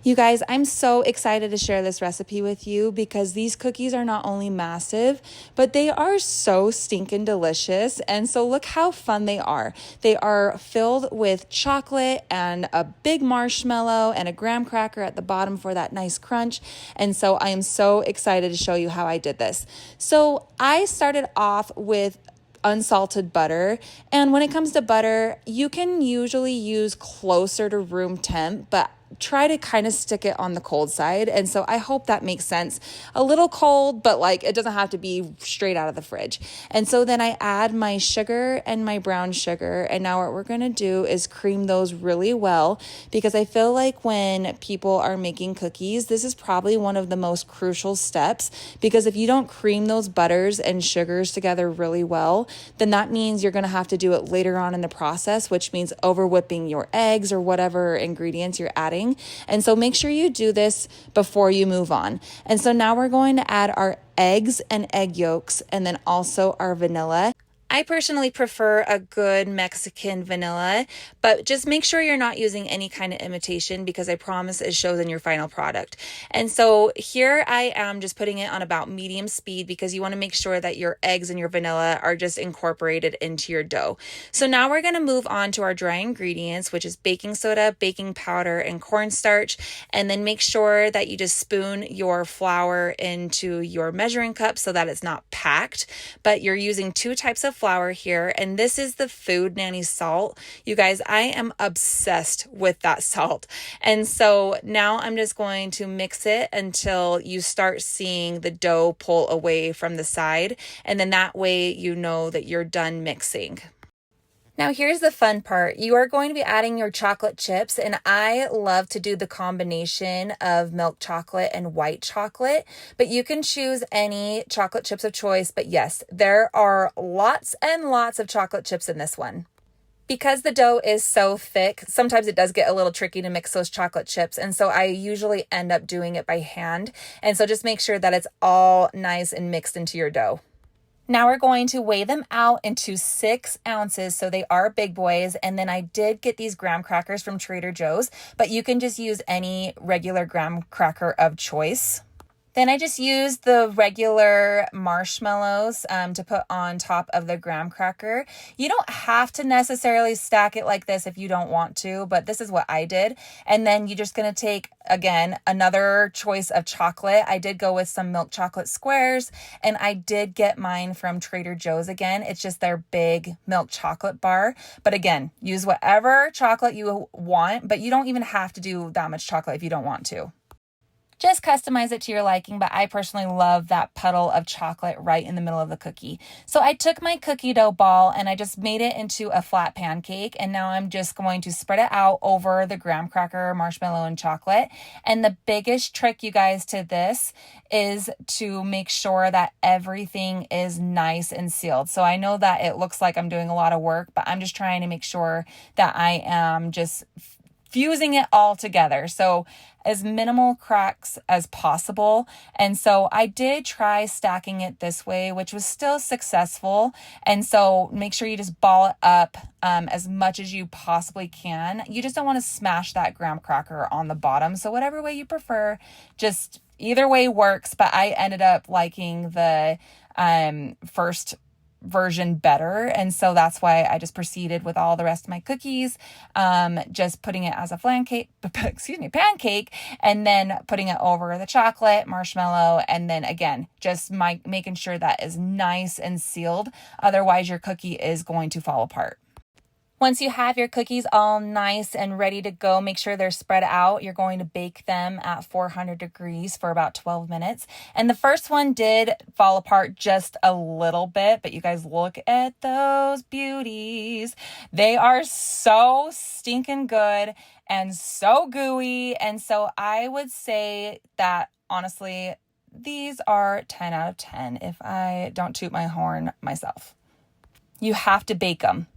You guys, I'm so excited to share this recipe with you because these cookies are not only massive, but they are so stinking delicious. And so look how fun they are. They are filled with chocolate and a big marshmallow and a graham cracker at the bottom for that nice crunch. And so I am so excited to show you how I did this. So I started off with unsalted butter. And when it comes to butter, you can usually use closer to room temp, but try to kind of stick it on the cold side. And so I hope that makes sense. A little cold, but like it doesn't have to be straight out of the fridge. And so then I add my sugar and my brown sugar. And now what we're going to do is cream those really well, because I feel like when people are making cookies, this is probably one of the most crucial steps, because if you don't cream those butters and sugars together really well, then that means you're going to have to do it later on in the process, which means over whipping your eggs or whatever ingredients you're adding. And so make sure you do this before you move on. And so now we're going to add our eggs and egg yolks, and then also our vanilla. I personally prefer a good Mexican vanilla, but just make sure you're not using any kind of imitation, because I promise it shows in your final product. And so here I am just putting it on about medium speed, because you want to make sure that your eggs and your vanilla are just incorporated into your dough. So now we're going to move on to our dry ingredients, which is baking soda, baking powder, and cornstarch. And then make sure that you just spoon your flour into your measuring cup so that it's not packed, but you're using 2 types of flour here, and this is the Food Nanny salt. You guys, I am obsessed with that salt. And so now I'm just going to mix it until you start seeing the dough pull away from the side, and then that way you know that you're done mixing. Now here's the fun part. You are going to be adding your chocolate chips, and I love to do the combination of milk chocolate and white chocolate, but you can choose any chocolate chips of choice. But yes, there are lots and lots of chocolate chips in this one. Because the dough is so thick, sometimes it does get a little tricky to mix those chocolate chips, and so I usually end up doing it by hand. And so just make sure that it's all nice and mixed into your dough. Now we're going to weigh them out into 6 ounces, so they are big boys. And then I did get these graham crackers from Trader Joe's, but you can just use any regular graham cracker of choice. Then I just used the regular marshmallows to put on top of the graham cracker. You don't have to necessarily stack it like this if you don't want to, but this is what I did. And then you're just going to take, again, another choice of chocolate. I did go with some milk chocolate squares, and I did get mine from Trader Joe's again. It's just their big milk chocolate bar. But again, use whatever chocolate you want, but you don't even have to do that much chocolate if you don't want to. Just customize it to your liking, but I personally love that puddle of chocolate right in the middle of the cookie. So I took my cookie dough ball and I just made it into a flat pancake, and now I'm just going to spread it out over the graham cracker, marshmallow, and chocolate. And the biggest trick, you guys, to this is to make sure that everything is nice and sealed. So I know that it looks like I'm doing a lot of work, but I'm just trying to make sure that I am just fusing it all together. So as minimal cracks as possible. And so I did try stacking it this way, which was still successful. And so make sure you just ball it up as much as you possibly can. You just don't want to smash that graham cracker on the bottom. So whatever way you prefer, just either way works. But I ended up liking the first version better, and so that's why I just proceeded with all the rest of my cookies, just putting it as a pancake, and then putting it over the chocolate, marshmallow, and then again just making sure that is nice and sealed. Otherwise your cookie is going to fall apart. Once you have your cookies all nice and ready to go, make sure they're spread out. You're going to bake them at 400 degrees for about 12 minutes. And the first one did fall apart just a little bit, but you guys look at those beauties. They are so stinking good and so gooey. And so I would say that honestly, these are 10 out of 10 if I don't toot my horn myself. You have to bake them.